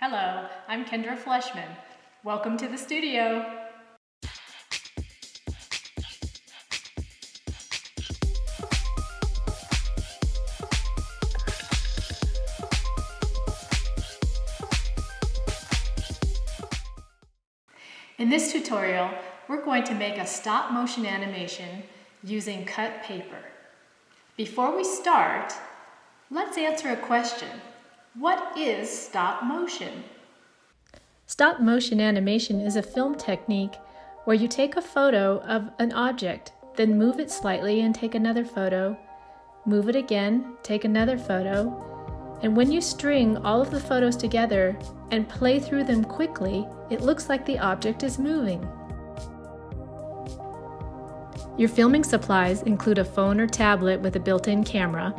Hello, I'm Kendra Fleshman. Welcome to the studio. In this tutorial, we're going to make a stop motion animation using cut paper. Before we start, let's answer a question. What is stop motion? Stop motion animation is a film technique where you take a photo of an object, then move it slightly and take another photo, move it again, take another photo, and when you string all of the photos together and play through them quickly, it looks like the object is moving. Your filming supplies include a phone or tablet with a built-in camera,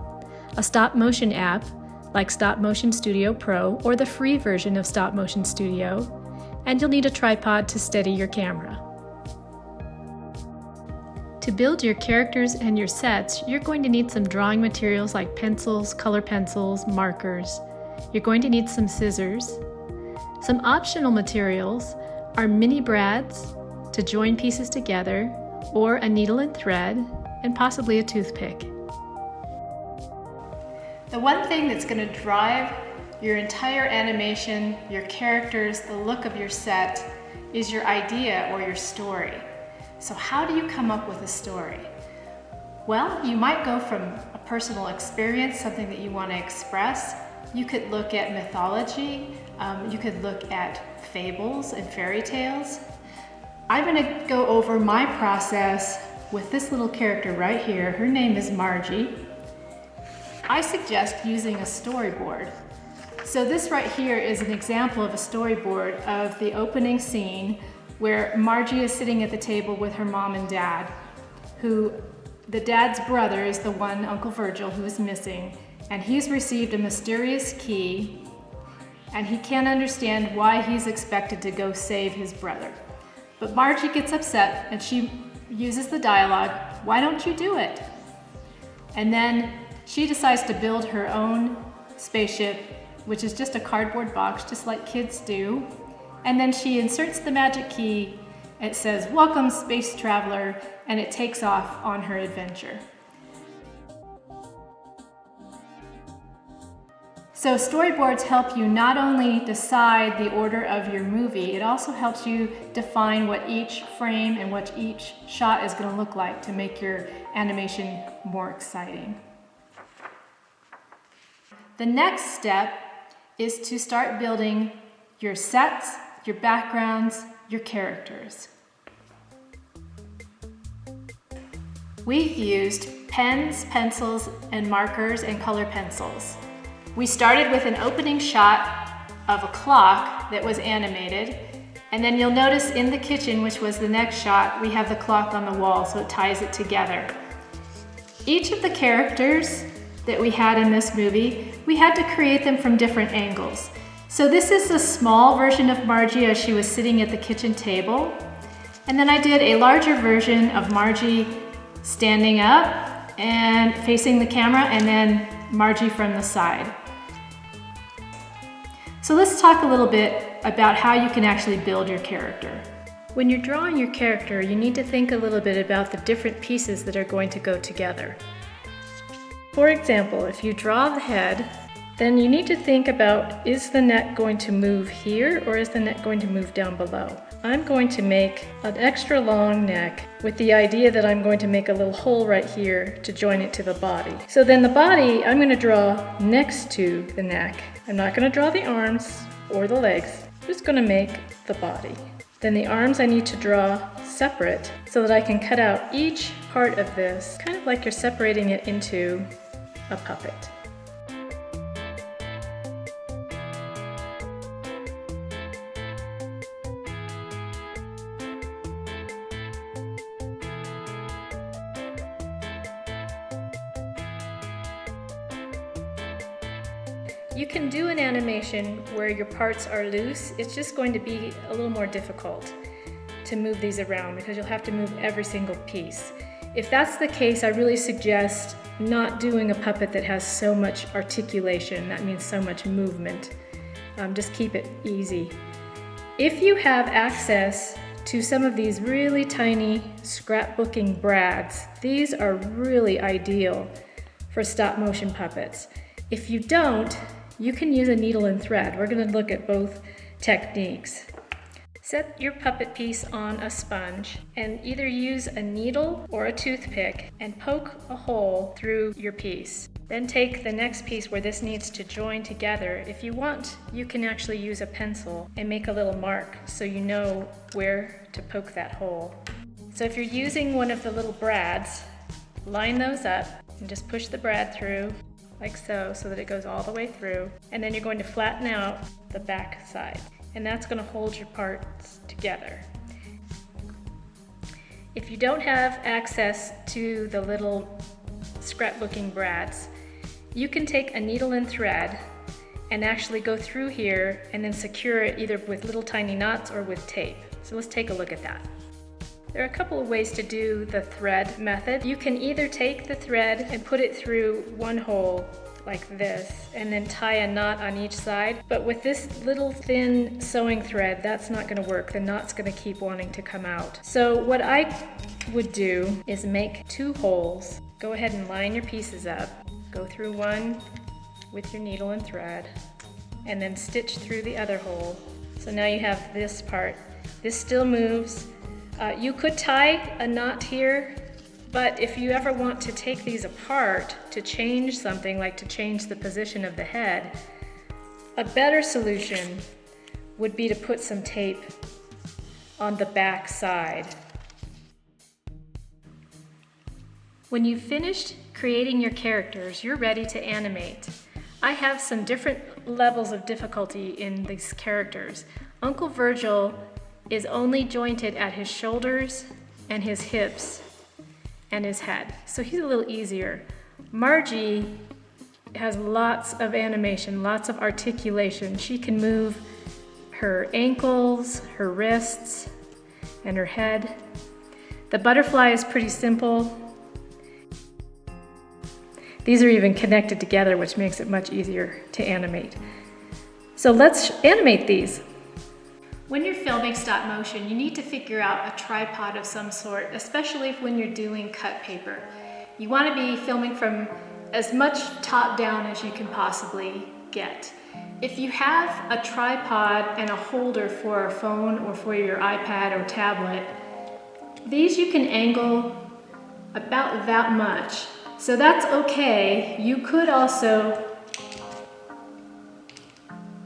a stop motion app like Stop Motion Studio Pro or the free version of Stop Motion Studio, and you'll need a tripod to steady your camera. To build your characters and your sets, you're going to need some drawing materials like pencils, color pencils, markers. You're going to need some scissors. Some optional materials are mini brads to join pieces together, or a needle and thread, and possibly a toothpick. The one thing that's going to drive your entire animation, your characters, the look of your set, is your idea or your story. So how do you come up with a story? Well, you might go from a personal experience, something that you want to express. You could look at mythology, you could look at fables and fairy tales. I'm going to go over my process with this little character right here. Her name is Margie. I suggest using a storyboard. So this right here is an example of a storyboard of the opening scene where Margie is sitting at the table with her mom and dad, the dad's brother is the one, Uncle Virgil, who is missing, and he's received a mysterious key, and he can't understand why he's expected to go save his brother. But Margie gets upset and she uses the dialogue, "Why don't you do it?" And then she decides to build her own spaceship, which is just a cardboard box, just like kids do. And then she inserts the magic key. It says, "Welcome, space traveler," and it takes off on her adventure. So storyboards help you not only decide the order of your movie, it also helps you define what each frame and what each shot is going to look like to make your animation more exciting. The next step is to start building your sets, your backgrounds, your characters. We've used pens, pencils, and markers and color pencils. We started with an opening shot of a clock that was animated, and then you'll notice in the kitchen, which was the next shot, we have the clock on the wall, so it ties it together. Each of the characters that we had in this movie, we had to create them from different angles. So this is a small version of Margie as she was sitting at the kitchen table. And then I did a larger version of Margie standing up and facing the camera, and then Margie from the side. So let's talk a little bit about how you can actually build your character. When you're drawing your character, you need to think a little bit about the different pieces that are going to go together. For example, if you draw the head, then you need to think about, is the neck going to move here or is the neck going to move down below? I'm going to make an extra long neck with the idea that I'm going to make a little hole right here to join it to the body. So then the body I'm going to draw next to the neck. I'm not going to draw the arms or the legs, I'm just going to make the body. Then the arms I need to draw separate so that I can cut out each part of this, kind of like you're separating it into a puppet. You can do an animation where your parts are loose. It's just going to be a little more difficult to move these around because you'll have to move every single piece. If that's the case, I really suggest not doing a puppet that has so much articulation, that means so much movement. Just keep it easy. If you have access to some of these really tiny scrapbooking brads, these are really ideal for stop motion puppets. If you don't, you can use a needle and thread. We're going to look at both techniques. Set your puppet piece on a sponge and either use a needle or a toothpick and poke a hole through your piece. Then take the next piece where this needs to join together. If you want, you can actually use a pencil and make a little mark so you know where to poke that hole. So if you're using one of the little brads, line those up and just push the brad through like so that it goes all the way through. And then you're going to flatten out the back side. And that's going to hold your parts together. If you don't have access to the little scrapbooking brads, you can take a needle and thread and actually go through here and then secure it either with little tiny knots or with tape. So let's take a look at that. There are a couple of ways to do the thread method. You can either take the thread and put it through one hole like this and then tie a knot on each side. But with this little thin sewing thread, that's not going to work. The knot's going to keep wanting to come out. So what I would do is make 2 holes. Go ahead and line your pieces up. Go through one with your needle and thread and then stitch through the other hole. So now you have this part. This still moves. You could tie a knot here, but if you ever want to take these apart to change something, like to change the position of the head, a better solution would be to put some tape on the back side. When you've finished creating your characters, you're ready to animate. I have some different levels of difficulty in these characters. Uncle Virgil is only jointed at his shoulders and his hips and his head, so he's a little easier. Margie has lots of animation, lots of articulation. She can move her ankles, her wrists, and her head. The butterfly is pretty simple. These are even connected together, which makes it much easier to animate. So let's animate these. When you're filming stop motion, you need to figure out a tripod of some sort, especially when you're doing cut paper. You want to be filming from as much top down as you can possibly get. If you have a tripod and a holder for a phone or for your iPad or tablet, these you can angle about that much. So that's okay. You could also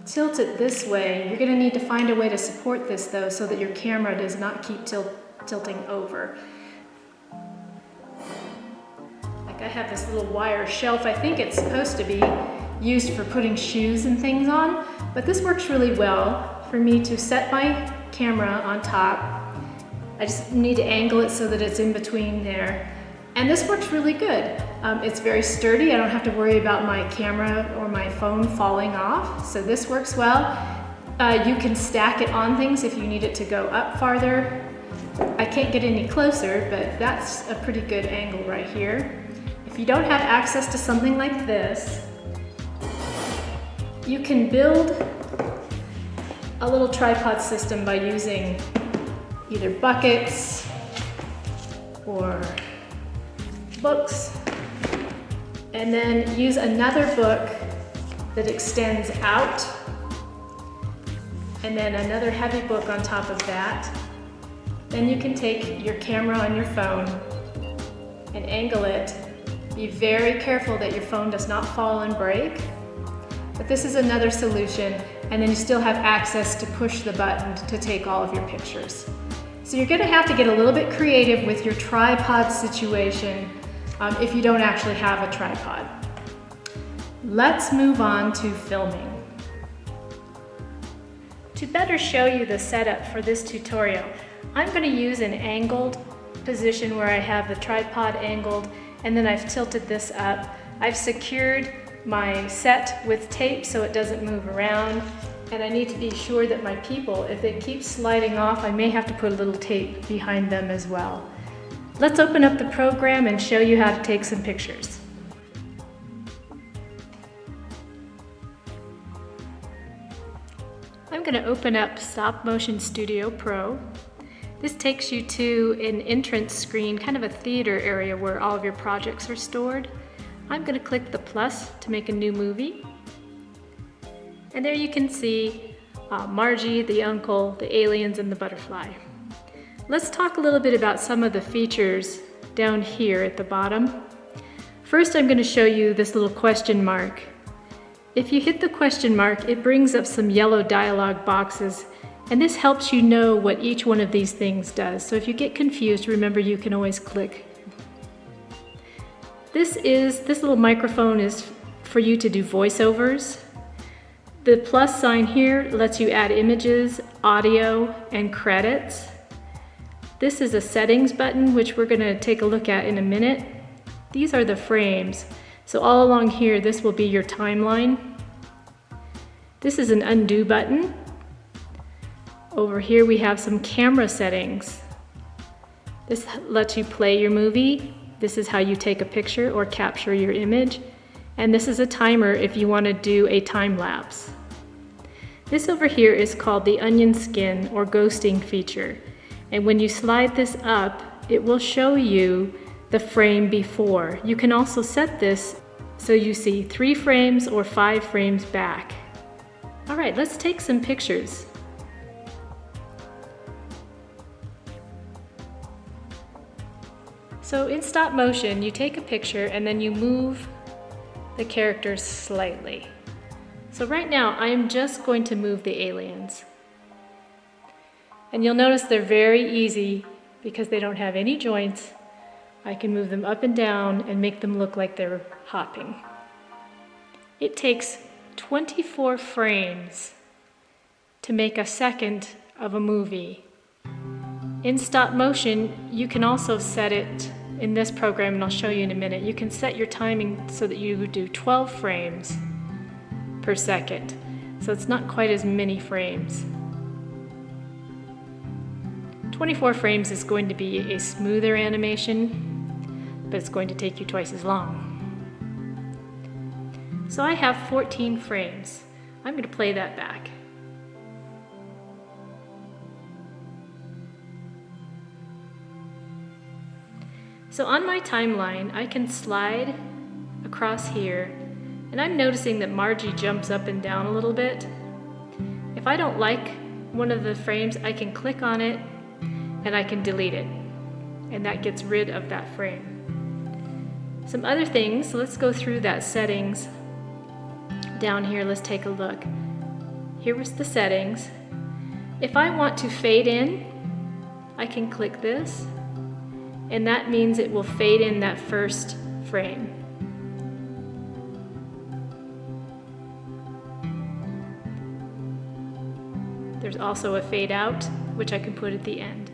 tilt it this way. You're going to need to find a way to support this though, so that your camera does not keep tilting over. Like I have this little wire shelf. I think it's supposed to be used for putting shoes and things on, but this works really well for me to set my camera on top. I just need to angle it so that it's in between there. And this works really good. It's very sturdy. I don't have to worry about my camera or my phone falling off. So this works well. You can stack it on things if you need it to go up farther. I can't get any closer, but that's a pretty good angle right here. If you don't have access to something like this, you can build a little tripod system by using either buckets or books, and then use another book that extends out, and then another heavy book on top of that. Then you can take your camera on your phone and angle it. Be very careful that your phone does not fall and break, but this is another solution, and then you still have access to push the button to take all of your pictures. So you're going to have to get a little bit creative with your tripod situation if you don't actually have a tripod. Let's move on to filming. To better show you the setup for this tutorial, I'm going to use an angled position where I have the tripod angled, and then I've tilted this up. I've secured my set with tape so it doesn't move around, and I need to be sure that my people, if they keep sliding off, I may have to put a little tape behind them as well. Let's open up the program and show you how to take some pictures. I'm going to open up Stop Motion Studio Pro. This takes you to an entrance screen, kind of a theater area where all of your projects are stored. I'm going to click the plus to make a new movie. And there you can see Margie, the uncle, the aliens, and the butterfly. Let's talk a little bit about some of the features down here at the bottom. First, I'm going to show you this little question mark. If you hit the question mark, it brings up some yellow dialog boxes, and this helps you know what each one of these things does. So if you get confused, remember you can always click. This little microphone is for you to do voiceovers. The plus sign here lets you add images, audio, and credits. This is a settings button, which we're going to take a look at in a minute. These are the frames. So all along here, this will be your timeline. This is an undo button. Over here we have some camera settings. This lets you play your movie. This is how you take a picture or capture your image. And this is a timer if you want to do a time lapse. This over here is called the onion skin or ghosting feature. And when you slide this up, it will show you the frame before. You can also set this so you see 3 frames or 5 frames back. All right, let's take some pictures. So in stop motion, you take a picture and then you move the characters slightly. So right now, I am just going to move the aliens. And you'll notice they're very easy because they don't have any joints. I can move them up and down and make them look like they're hopping. It takes 24 frames to make a second of a movie. In stop motion, you can also set it in this program, and I'll show you in a minute. You can set your timing so that you do 12 frames per second. So it's not quite as many frames. 24 frames is going to be a smoother animation, but it's going to take you twice as long. So I have 14 frames. I'm going to play that back. So on my timeline, I can slide across here, and I'm noticing that Margie jumps up and down a little bit. If I don't like one of the frames, I can click on it and I can delete it, and that gets rid of that frame. Some other things, so let's go through that settings. Down here, let's take a look. Here was the settings. If I want to fade in, I can click this, and that means it will fade in that first frame. There's also a fade out, which I can put at the end.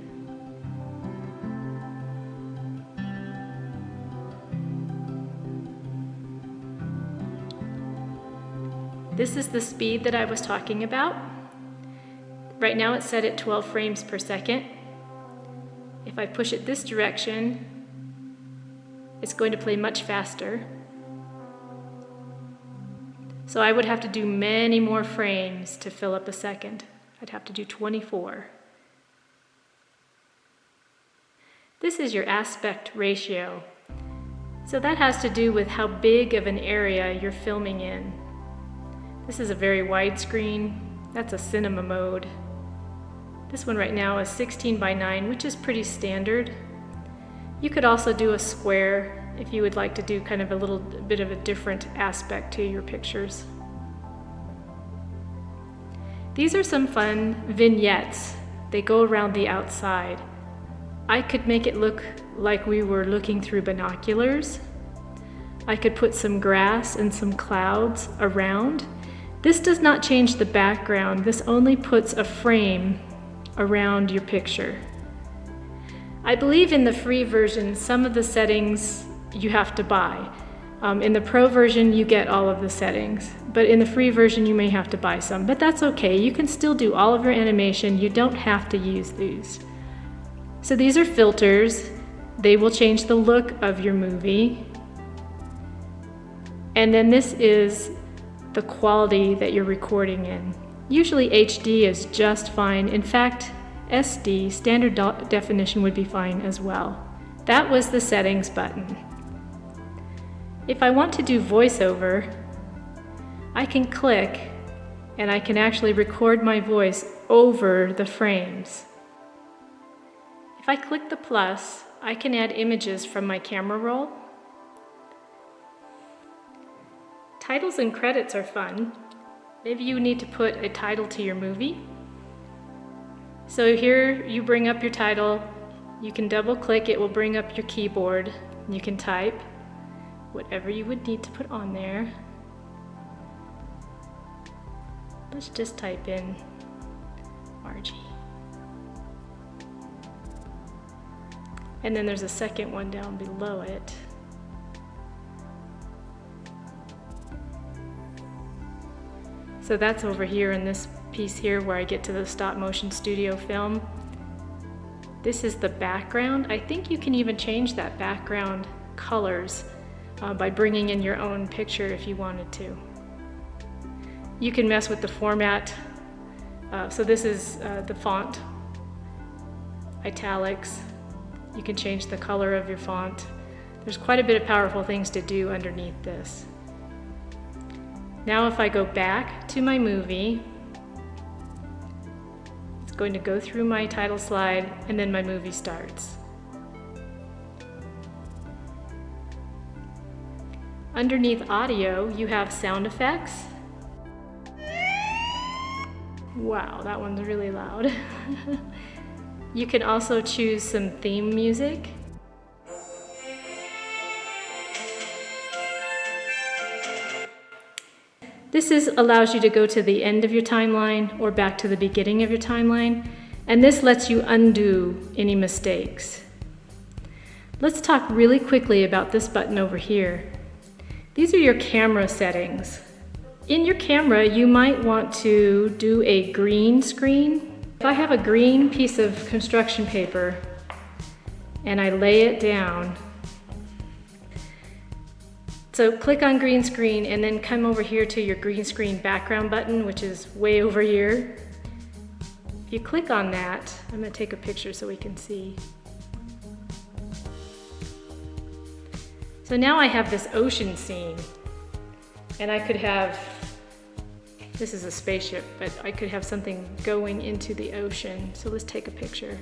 This is the speed that I was talking about. Right now it's set at 12 frames per second. If I push it this direction, it's going to play much faster. So I would have to do many more frames to fill up a second. I'd have to do 24. This is your aspect ratio. So that has to do with how big of an area you're filming in. This is a very wide screen. That's a cinema mode. This one right now is 16:9, which is pretty standard. You could also do a square if you would like to do kind of a little bit of a different aspect to your pictures. These are some fun vignettes. They go around the outside. I could make it look like we were looking through binoculars. I could put some grass and some clouds around. This does not change the background. This only puts a frame around your picture. I believe in the free version, some of the settings you have to buy. In the pro version, you get all of the settings, but in the free version, you may have to buy some, but that's okay. You can still do all of your animation. You don't have to use these. So these are filters. They will change the look of your movie. And then this is the quality that you're recording in. Usually HD is just fine. In fact, SD, standard definition, would be fine as well. That was the settings button. If I want to do voiceover, I can click and I can actually record my voice over the frames. If I click the plus, I can add images from my camera roll. Titles and credits are fun. Maybe you need to put a title to your movie. So here you bring up your title, you can double click, it will bring up your keyboard, you can type whatever you would need to put on there. Let's just type in Margie. And then there's a second one down below it. So that's over here in this piece here where I get to the stop motion studio film. This is the background. I think you can even change that background colors by bringing in your own picture if you wanted to. You can mess with the format. So this is the font, italics. You can change the color of your font. There's quite a bit of powerful things to do underneath this. Now if I go back to my movie, it's going to go through my title slide and then my movie starts. Underneath audio, you have sound effects. Wow, that one's really loud. You can also choose some theme music. This allows you to go to the end of your timeline or back to the beginning of your timeline, and this lets you undo any mistakes. Let's talk really quickly about this button over here. These are your camera settings. In your camera, you might want to do a green screen. If I have a green piece of construction paper and I lay it down, so click on green screen and then come over here to your green screen background button, which is way over here. If you click on that, I'm going to take a picture so we can see. So now I have this ocean scene, and I could have, this is a spaceship, but I could have something going into the ocean. So let's take a picture.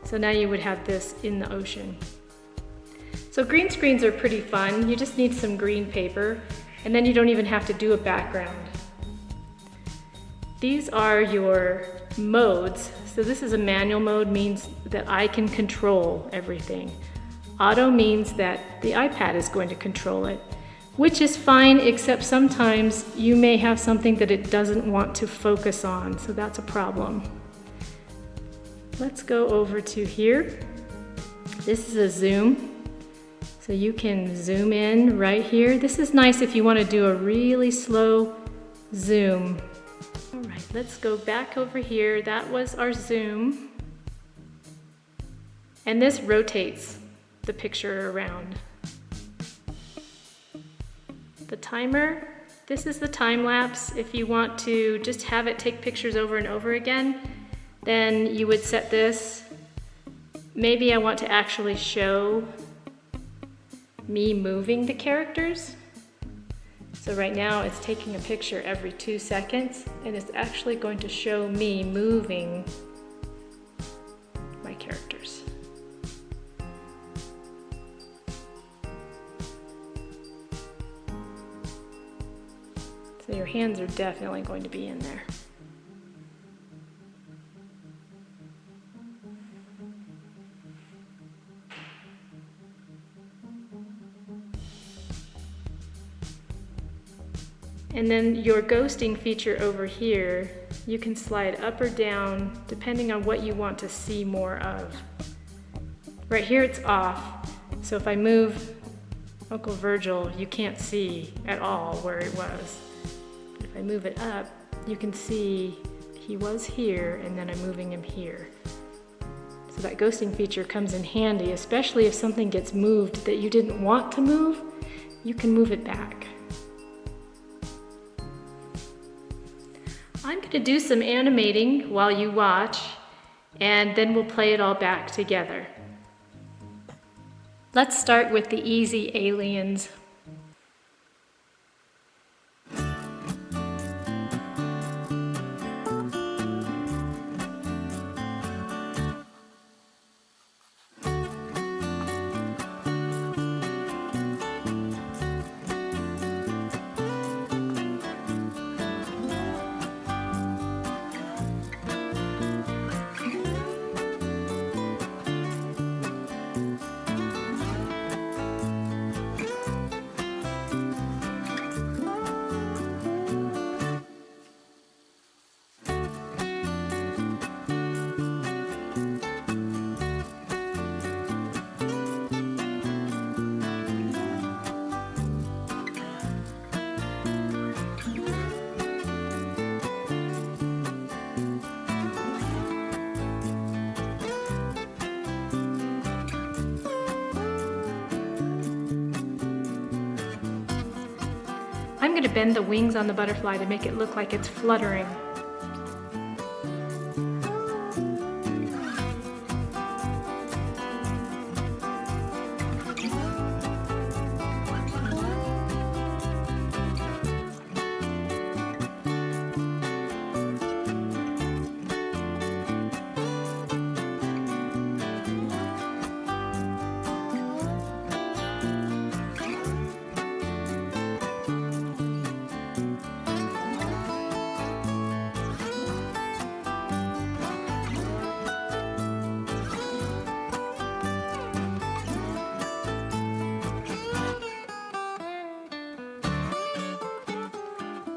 So now you would have this in the ocean. So green screens are pretty fun. You just need some green paper, and then you don't even have to do a background. These are your modes. So this is a manual mode, means that I can control everything. Auto means that the iPad is going to control it, which is fine, except sometimes you may have something that it doesn't want to focus on, so that's a problem. Let's go over to here. This is a zoom. So you can zoom in right here. This is nice if you want to do a really slow zoom. All right, let's go back over here. That was our zoom. And this rotates the picture around. The timer, this is the time lapse. If you want to just have it take pictures over and over again, then you would set this. Maybe I want to actually show me moving the characters. So right now it's taking a picture every 2 seconds, and it's actually going to show me moving my characters. So your hands are definitely going to be in there. And then your ghosting feature over here, you can slide up or down depending on what you want to see more of. Right here it's off, so if I move Uncle Virgil, you can't see at all where it was. But if I move it up, you can see he was here, and then I'm moving him here. So that ghosting feature comes in handy, especially if something gets moved that you didn't want to move, you can move it back. I'm going to do some animating while you watch, and then we'll play it all back together. Let's start with the easy aliens. I'm going to bend the wings on the butterfly to make it look like it's fluttering.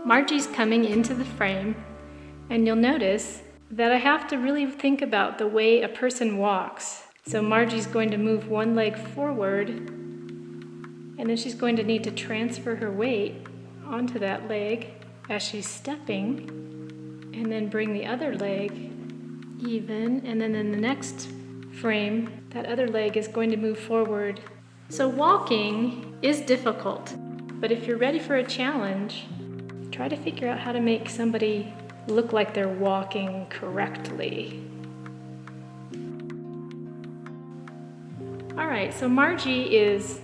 Margie's coming into the frame, and you'll notice that I have to really think about the way a person walks. So Margie's going to move one leg forward, and then she's going to need to transfer her weight onto that leg as she's stepping, and then bring the other leg even, and then in the next frame, that other leg is going to move forward. So walking is difficult, but if you're ready for a challenge, try to figure out how to make somebody look like they're walking correctly. All right, so Margie is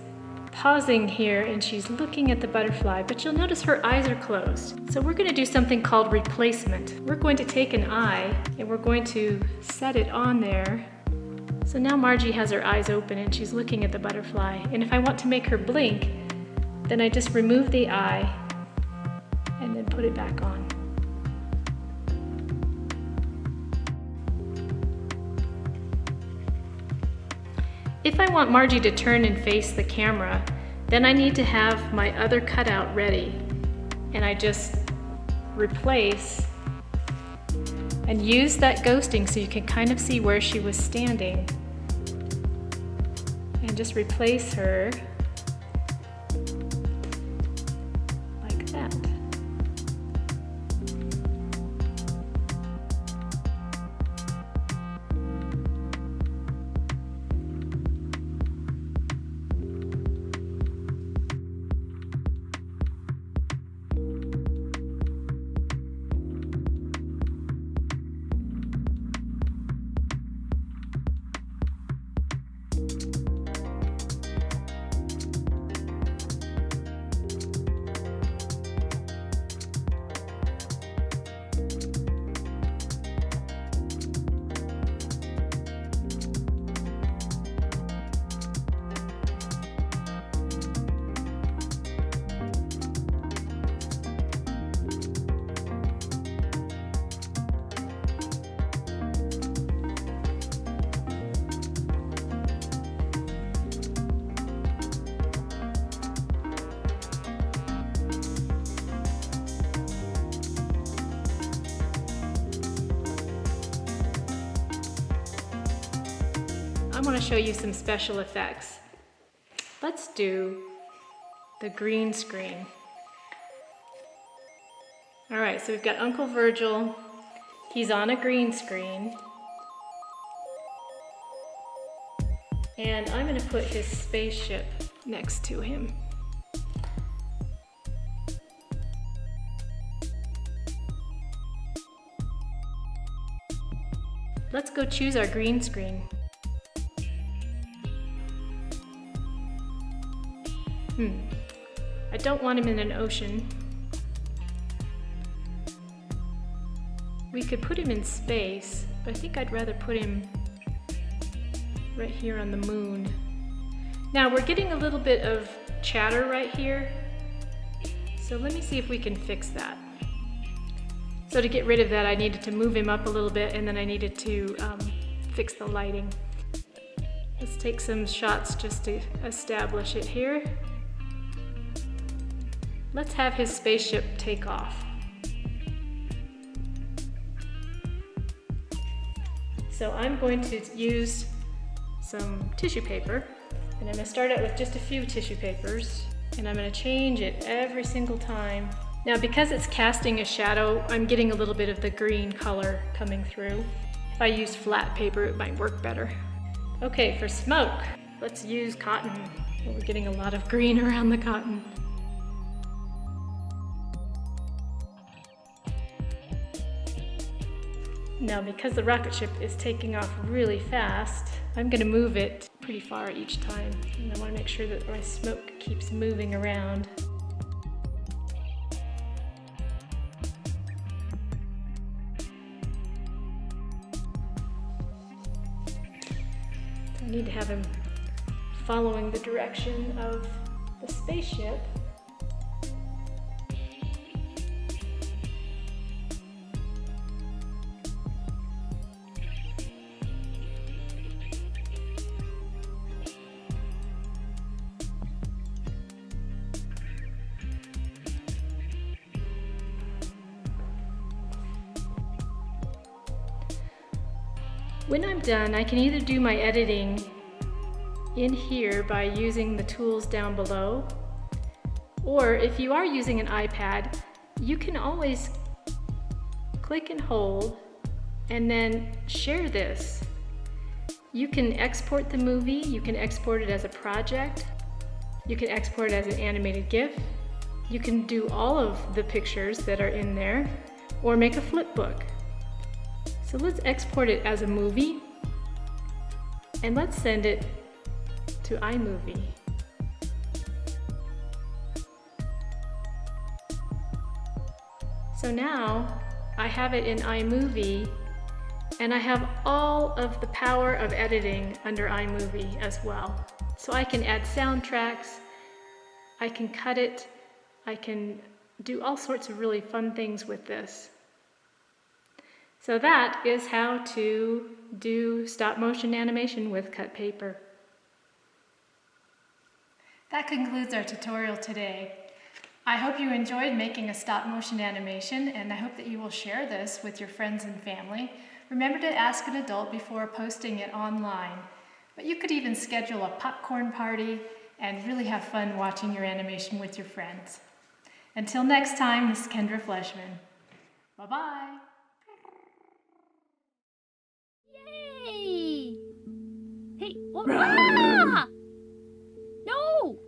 pausing here and she's looking at the butterfly, but you'll notice her eyes are closed. So we're going to do something called replacement. We're going to take an eye and we're going to set it on there. So now Margie has her eyes open and she's looking at the butterfly. And if I want to make her blink, then I just remove the eye and then put it back on. If I want Margie to turn and face the camera, then I need to have my other cutout ready. And I just replace and use that ghosting so you can kind of see where she was standing. And just replace her like that. I want to show you some special effects. Let's do the green screen. All right, so we've got Uncle Virgil. He's on a green screen. And I'm going to put his spaceship next to him. Let's go choose our green screen. I don't want him in an ocean. We could put him in space, but I think I'd rather put him right here on the moon. Now we're getting a little bit of chatter right here, so let me see if we can fix that. So to get rid of that, I needed to move him up a little bit, and then I needed to fix the lighting. Let's take some shots just to establish it here. Let's have his spaceship take off. So I'm going to use some tissue paper, and I'm going to start out with just a few tissue papers, and I'm going to change it every single time. Now because it's casting a shadow, I'm getting a little bit of the green color coming through. If I use flat paper, it might work better. Okay, for smoke, let's use cotton. We're getting a lot of green around the cotton. Now because the rocket ship is taking off really fast, I'm going to move it pretty far each time. And I want to make sure that my smoke keeps moving around. I need to have him following the direction of the spaceship. When I'm done, I can either do my editing in here by using the tools down below, or if you are using an iPad, you can always click and hold and then share this. You can export the movie, you can export it as a project, you can export it as an animated GIF, you can do all of the pictures that are in there, or make a flip book. So let's export it as a movie, and let's send it to iMovie. So now I have it in iMovie, and I have all of the power of editing under iMovie as well. So I can add soundtracks, I can cut it, I can do all sorts of really fun things with this. So that is how to do stop motion animation with cut paper. That concludes our tutorial today. I hope you enjoyed making a stop motion animation, and I hope that you will share this with your friends and family. Remember to ask an adult before posting it online. But you could even schedule a popcorn party and really have fun watching your animation with your friends. Until next time, this is Kendra Fleshman. Bye-bye. Yay! Hey, what? Ah! No!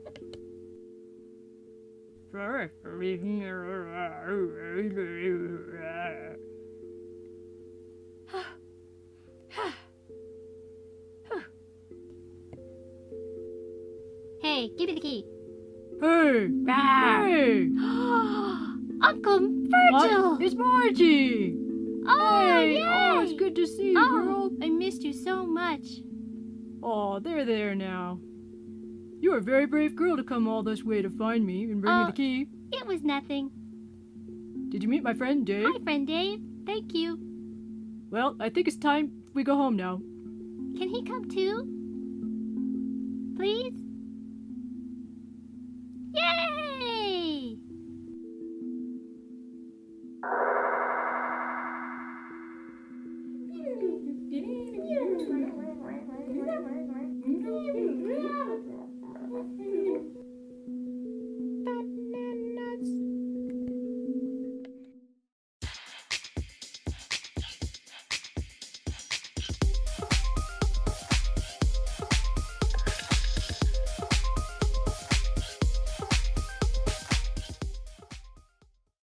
Hey, give me the key. Hey! Hey! Uncle Virgil! What? It's Margie! Oh, hey! yay! Oh, it's good to see you, girl. I missed you so much. Oh, there now. You're a very brave girl to come all this way to find me and bring me the key. It was nothing. Did you meet my friend Dave? Hi, friend Dave. Thank you. Well, I think it's time we go home now. Can he come too? Please?